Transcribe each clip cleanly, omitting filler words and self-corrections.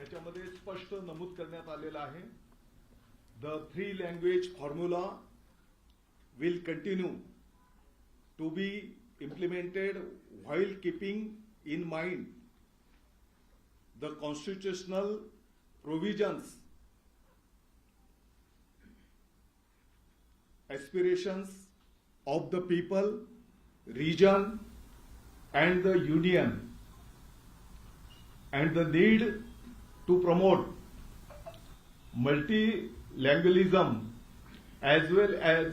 याच्यामध्ये स्पष्ट नमूद करण्यात आलेलं आहे, the 3 language formula will continue to be implemented while keeping in mind the constitutional provisions, aspirations of the people, region and the union, and the need to promote multilingualism as well as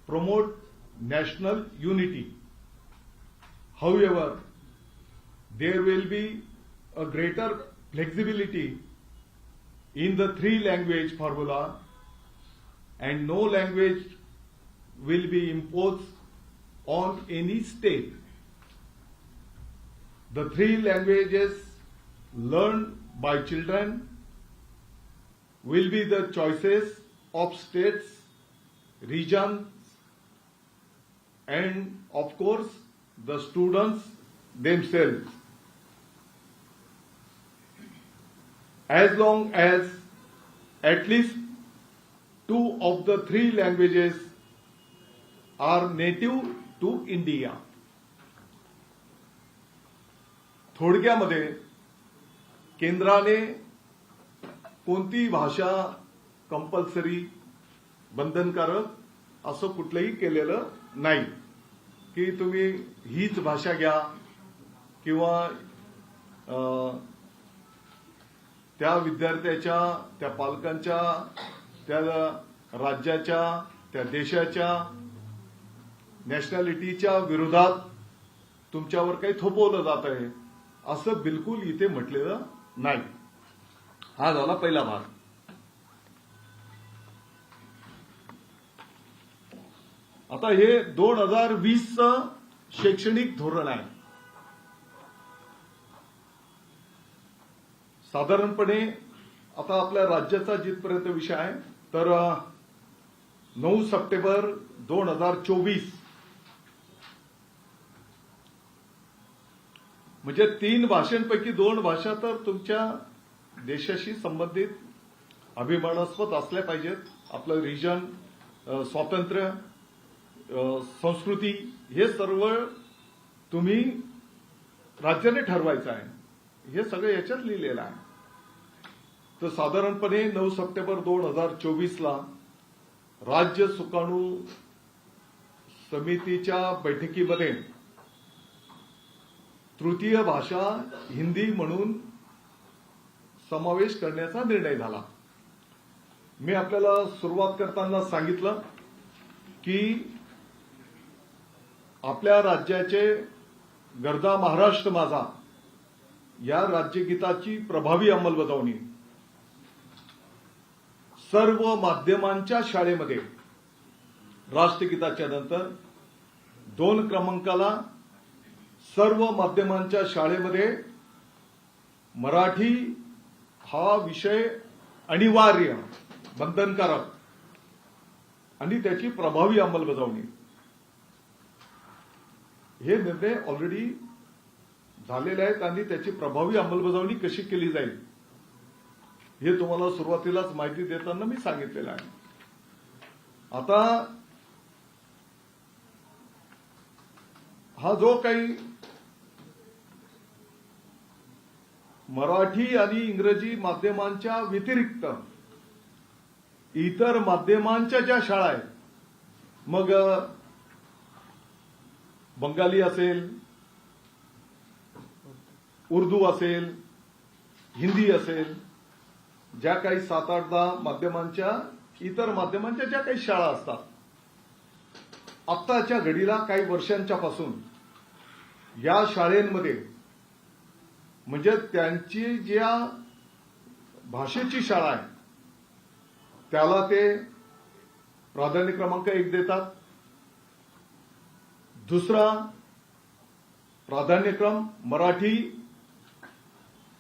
promote national unity. However, there will be a greater flexibility in the 3 language formula, and no language will be imposed on any state. The 3 languages learned by children will be the choices of states, regions, and of course the students themselves. As long as at least 2 of the 3 languages are native to India. थोडक्यामध्ये केंद्राने कोणती भाषा compulsory बंधनकारक असं कुठलंही केलेलं नाही की तुम्ही हीच भाषा घ्या किंवा त्या विद्यार्थ्याच्या, त्या पालकांच्या, त्या राज्याच्या, त्या देशाच्या नॅशनॅलिटीच्या विरोधात तुमच्यावर काही थोपवलं जात आहे असं बिलकुल इथे म्हटलेलं नाही. हा झाला पहिला भाग. आता हे 2020 शैक्षणिक धोरण आहे. साधारणपणे आता आपल्या राज्याचा जिथपर्यंत विषय आहे तर 9 सप्टेंबर 2024 म्हणजे 3 भाषांपैकी 2 भाषा तर तुमच्या देशाशी संबंधित अभिमानास्पद असल्या पाहिजेत. आपलं रिजन, स्वातंत्र्य, संस्कृती हे सर्व तुम्ही राज्याने ठरवायचं आहे. हे सगळं याच्यात लिहिलेलं आहे. तर साधारणपणे 9 सप्टेंबर 2024 ला राज्य सुकाणू समितीच्या बैठकीमध्ये तृतीय भाषा हिंदी म्हणून समावेश करण्याचा निर्णय झाला. मी आपल्याला सुरुवात करताना सांगितलं की आपल्या राज्याचे गरजा महाराष्ट्र माझा या राज्यगीताची प्रभावी अंमलबजावणी सर्व माध्यमांच्या शाळेमध्ये राष्ट्रगीताच्या नंतर 2 क्रमांकाला सर्व माध्यमांच्या शाळेमध्ये मराठी हा विषय अनिवार्य, बंधनकारक आणि त्याची प्रभावी अंमलबजावणी. हे निर्णय ऑलरेडी झालेले आहेत आणि त्याची प्रभावी अंमलबजावणी कशी केली जाईल हे तुम्हाला सुरुवातीलाच माहिती देताना मी सांगितलेलं आहे. आता हा जो काही मराठी आणि इंग्रजी माध्यमांच्या व्यतिरिक्त इतर माध्यमांच्या ज्या शाळा आहेत, मग बंगाली असेल, उर्दू असेल, हिंदी असेल, ज्या काही 7-8-10 माध्यमांच्या इतर माध्यमांच्या ज्या काही शाळा असतात, आत्ताच्या घडीला काही वर्षांच्या पासून या शाळेंमध्ये म्हणजे त्यांची ज्या भाषेची शाळा आहे त्याला ते प्राधान्य क्रमांक 1 देतात. दुसरा प्राधान्यक्रम मराठी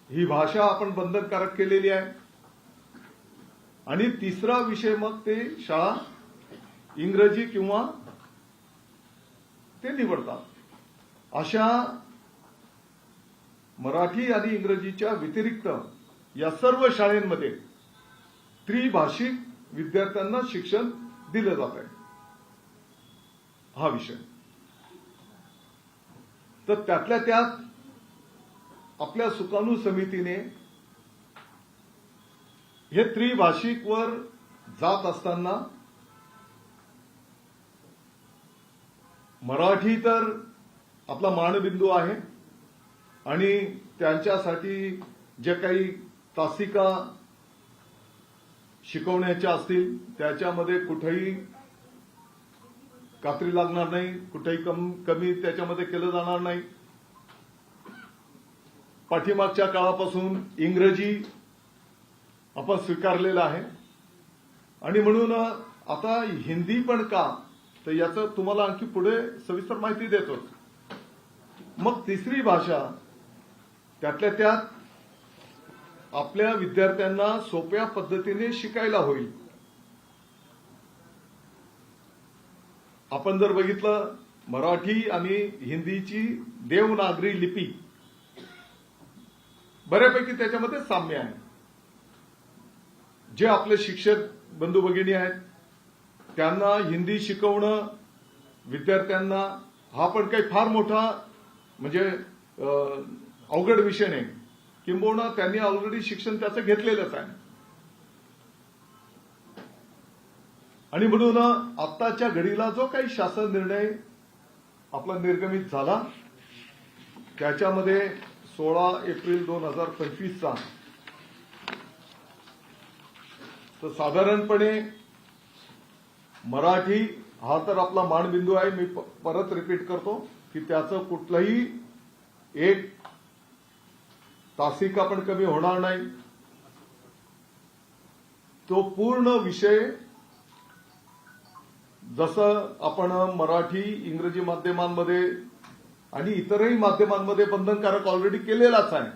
ही भाषा आपण बंधनकारक केलेली आहे आणि तिसरा विषय मग ते शाळा इंग्रजी किंवा ते निवडतात. अशा मराठी आणि इंग्रजीच्या व्यतिरिक्त या सर्व शाळांमध्ये त्रिभाषिक विद्यार्थ्यांना शिक्षण दिलं जात आहे. हा विषय तर त्यातल्या त्यात आपल्या सुकाणू समितीने हे त्रिभाषिक वर जात असताना मराठी तर आपला मानबिंदू आहे आणि त्यांच्यासाठी जे काही तासिका शिकवण्याच्या असतील त्याच्यामध्ये कुठेही कात्री लागणार नाही, कुठेही कमी त्याच्यामध्ये केलं जाणार नाही. पाठीमागच्या काळापासून इंग्रजी आपण स्वीकारलेलं आहे आणि म्हणून आता हिंदी पण का, तर याचं तुम्हाला आणखी पुढे सविस्तर माहिती देतो. मग तिसरी भाषा त्यातल्या त्यात आपल्या विद्यार्थ्यांना सोप्या पद्धतीने शिकायला होईल. आपण जर बघितलं मराठी आणि हिंदीची देवनागरी लिपी बऱ्यापैकी त्याच्यामध्ये साम्य आहे. जे आपले शिक्षक बंधू भगिनी आहेत त्यांना हिंदी शिकवणं विद्यार्थ्यांना हा पण काही फार मोठा म्हणजे अवघड विषय नाही. किंबहुना त्यांनी ऑलरेडी शिक्षण त्याचं घेतलेलंच आहे आणि म्हणून आत्ताच्या घडीला जो काही शासन निर्णय आपला निर्गमित झाला त्याच्यामध्ये 16 एप्रिल 2025चा तर साधारणपणे मराठी हा तर आपला मानबिंदू आहे. मी परत रिपीट करतो की त्याचं कुठलंही एक तासिका पण कमी होणार नाही. तो पूर्ण विषय जसं आपण मराठी इंग्रजी माध्यमांमध्ये आणि इतरही माध्यमांमध्ये बंधनकारक ऑलरेडी केलेलाच आहे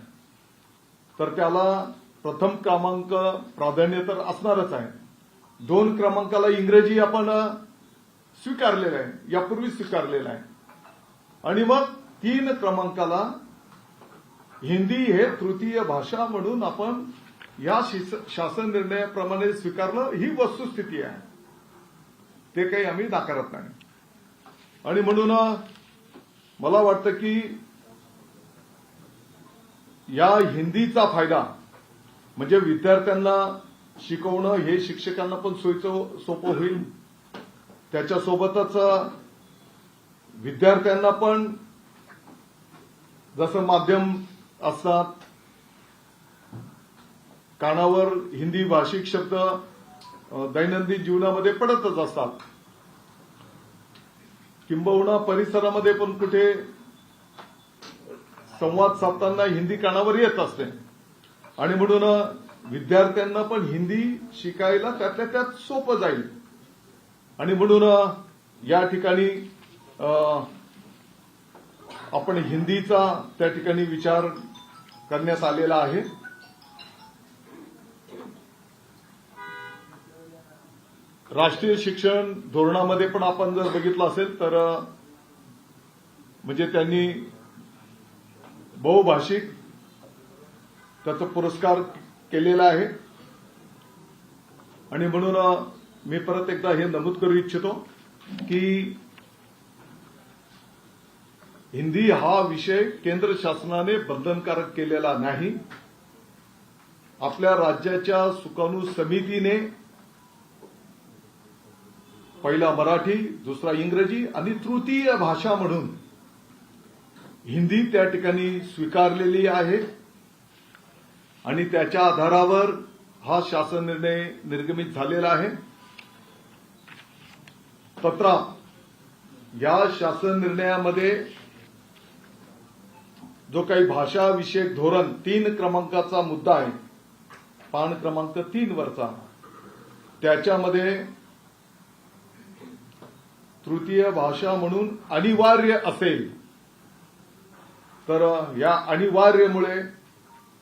तर त्याला प्रथम क्रमांक प्राधान्य तर असणारच आहे. 2 क्रमांकाला इंग्रजी आपण स्वीकारलेलं आहे, यापूर्वी स्वीकारलेलं आहे आणि मग 3 क्रमांकाला हिंदी हे तृतीय भाषा म्हणून आपण या शासन निर्णयाप्रमाणे स्वीकारलं. ही वस्तुस्थिती आहे, ते काही आम्ही नाकारत नाही. आणि म्हणून मला वाटतं की या हिंदीचा फायदा म्हणजे विद्यार्थ्यांना शिकवणं हे शिक्षकांना पण सोपं होईल. त्याच्यासोबतच विद्यार्थ्यांना पण जसं माध्यम असतात कानावर हिंदी भाषिक शब्द दैनंदिन जीवनामध्ये पडतच असतात. किंबहुना परिसरामध्ये पण कुठे संवाद साधताना हिंदी कानावर येत असते आणि म्हणून विद्यार्थ्यांना पण हिंदी शिकायला त्यातल्या त्यात सोपं जाईल. आणि म्हणून या ठिकाणी आपण हिंदीचा त्या ठिकाणी विचार करण्यात आलेला आहे. राष्ट्रीय शिक्षण धोरणामध्ये पण आपण जर बघितलं असेल तर म्हणजे त्यांनी बहुभाषिक त्याचा पुरस्कार केलेला आहे. आणि म्हणून मी परत एकदा हे नमूद करू इच्छितो की हिंदी हा विषय केंद्र शासनाने बंधनकारक केलेला नाही. आपल्या राज्याच्या सुकाणू समितीने पहिला मराठी, दुसरा इंग्रजी आणि तृतीय भाषा म्हणून हिंदी त्या ठिकाणी स्वीकारलेली आहे आणि त्याच्या आधारावर हा शासन निर्णय निर्गमित झालेला आहे. तत्रात या शासन निर्णयामध्ये जो काही भाषा विषयक धोरण 3 क्रमांकाचा मुद्दा आहे, पान क्रमांक 3 वरचा, त्याच्यामध्ये तृतीय भाषा म्हणून अनिवार्य असेल तर या अनिवार्यमुळे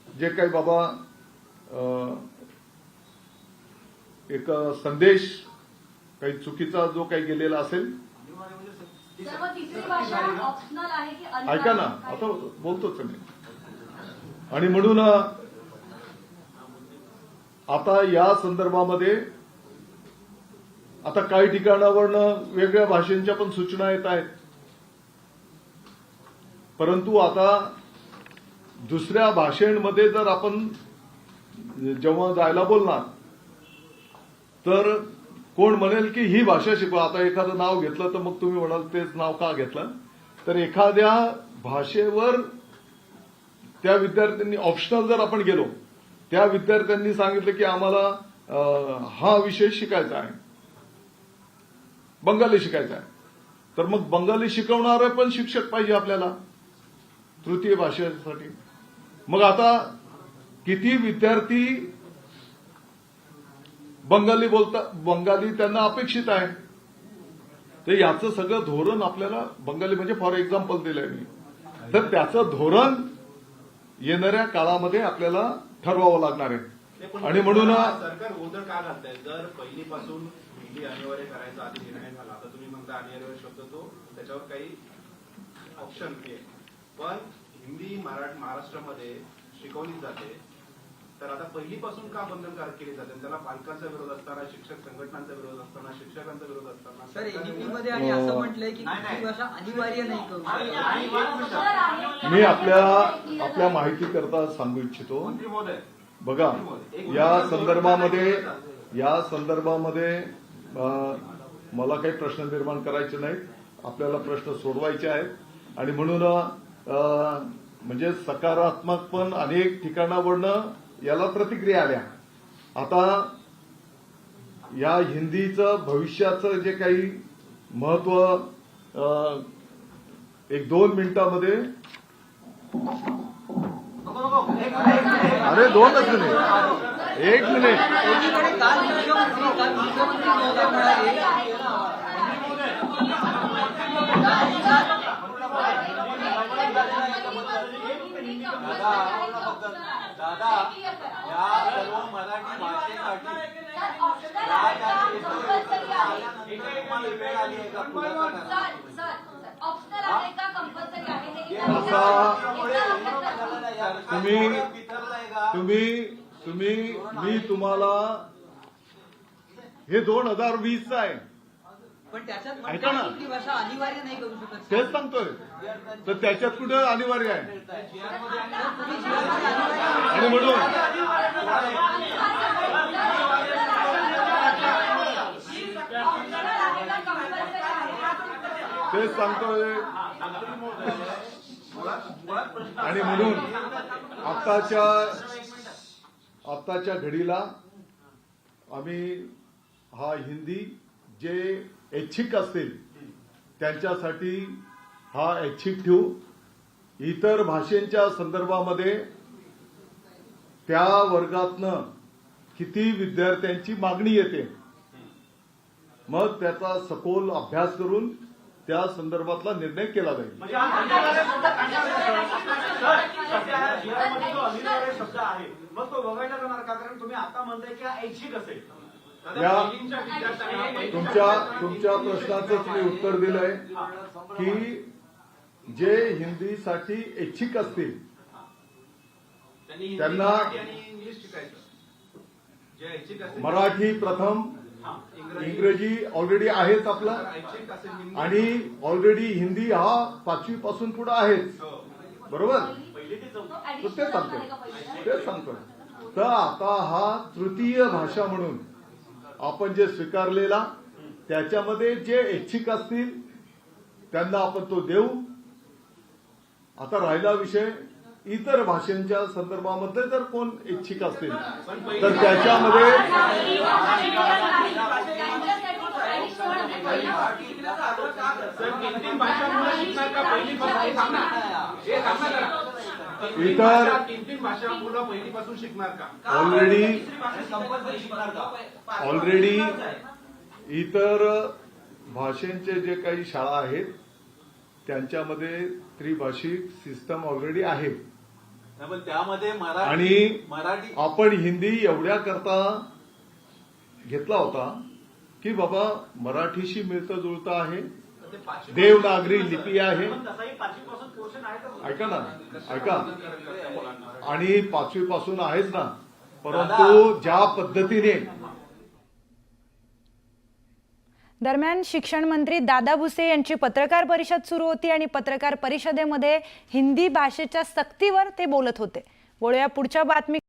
जे काही बाबा एक संदेश काही चुकीचा जो काही गेलेला असेल, ऐका ना आता बोलतोच मी. आणि म्हणून आता या संदर्भामध्ये आता काही ठिकाणावरनं वेगळ्या भाषांच्या पण सूचना येत आहेत, परंतु आता दुसऱ्या भाषेमध्ये जर आपण जेव्हा जायला बोलणार तर कोण म्हणेल की ही भाषा शिकवा. आता एखादं नाव घेतलं तर मग तुम्ही म्हणाल तेच नाव का घेतलं, तर एखाद्या भाषेवर त्या विद्यार्थ्यांनी ऑप्शनल जर आपण गेलो, त्या विद्यार्थ्यांनी सांगितलं की आम्हाला हा विषय शिकायचा आहे, बंगाली शिकायचा आहे, तर मग बंगाली शिकवणारे पण शिक्षक पाहिजे आपल्याला तृतीय भाषेसाठी. मग आता किती विद्यार्थी बंगाली त्यांना अपेक्षित आहे, तर याचं सगळं धोरण आपल्याला बंगाली म्हणजे फॉर एक्झाम्पल दिलंय मी, तर त्याचं धोरण येणाऱ्या काळामध्ये आपल्याला ठरवावं लागणार आहे. आणि म्हणून सरकार गोंधळ का घालतंय? जर पहिलीपासून हिंदी अनिवार्य करायचा आधी निर्णय झाला, आता तुम्ही म्हणता अनिवार्य शब्द तो त्याच्यावर काही ऑप्शन आहे, पण हिंदी महाराष्ट्रामध्ये शिकवली जाते, तर आता पहिलीपासून का बंधनकारक केली जाते? त्याला पालकांचा विरोध असताना, शिक्षक संघटनांचा विरोध असताना, शिक्षकांचा विरोध असताना सर एनईपी मध्ये आणि असं म्हटलंय की ही भाषा अनिवार्य नाही करू. मी आपल्या माहितीकरता सांगू इच्छितो. बघा, या संदर्भामध्ये मला काही प्रश्न निर्माण करायचे नाहीत, आपल्याला प्रश्न सोडवायचे आहेत. आणि म्हणून म्हणजे सकारात्मक पण अनेक ठिकाणावरनं याला प्रतिक्रिया आल्या. आता या हिंदीचं भविष्याचं जे काही महत्व 1-2 मिनिटामध्ये, अरे 2च मिनिट, 1 मिनिट. एकीकडे काल मुख्यमंत्री महोदय म्हणाले दादा या सर्व मराठी भाषेसाठी वेळ आली आहे का? मी तुम्हाला हे 2020 आहे, पण त्याच्यात ऐका ना, ही भाषा अनिवार्य नाही करू शकत. तेच सांगतोय. तर त्याच्यात कुठे अनिवार्य आहे? आणि म्हणून तेच सांगतोय. आणि म्हणून आत्ताच्या घडीला आम्ही हा हिंदी जे ऐच्छिक असतील त्यांच्यासाठी हा ऐच्छिक ठेवू. इतर भाषेंच्या संदर्भामध्ये त्या वर्गातनं किती विद्यार्थ्यांची मागणी येते, मग त्याचा सखोल अभ्यास करून त्या संदर्भातला निर्णय केला जाईल. शब्द आहे मग तो वगळला जाणार का? कारण तुम्ही आता म्हणताय की ऐच्छिक असेल. तुमच्या प्रश्नाचंच मी उत्तर दिलंय की जे हिंदीसाठी ऐच्छिक असतील त्यांना इंग्लिश शिकायचं, जे ऐच्छिक असतील मराठी प्रथम, इंग्रजी ऑलरेडी आहेच आपला, आणि ऑलरेडी हिंदी हा 5वी पासून पुढे आहेच, बरोबर? तेच सांगतोय. तर आता हा तृतीय भाषा म्हणून आपण जे स्वीकारलेला, त्याच्यामध्ये जे ऐच्छिक असतील त्यांना आपण तो देऊ. आता राहिला विषय इतर भाषांच्या संदर्भामध्ये जर कोण इच्छिक असतील तर त्याच्यामध्ये इतर 3 भाषा मुलं पहिलीपासून शिकणार का? ऑलरेडी इतर भाषेंचे जे काही शाळा आहेत त्यांच्यामध्ये त्रिभाषिक सिस्टम ऑलरेडी आहे. त्यामध्ये आणि मराठी आपण हिंदी एवढ्या करता घेतला होता की बाबा मराठीशी मिळतं जुळतं आहे, देवनागरी लिपी आहे. ऐका ना, ऐका, आणि 5वी पासून आहेच ना. परंतु ज्या पद्धतीने दरम्यान शिक्षण मंत्री दादा भुसे यांची पत्रकार परिषद सुरू होती आणि पत्रकार परिषदेमध्ये हिंदी भाषेच्या सक्तीवर ते बोलत होते. वळूया पुढच्या बातमी.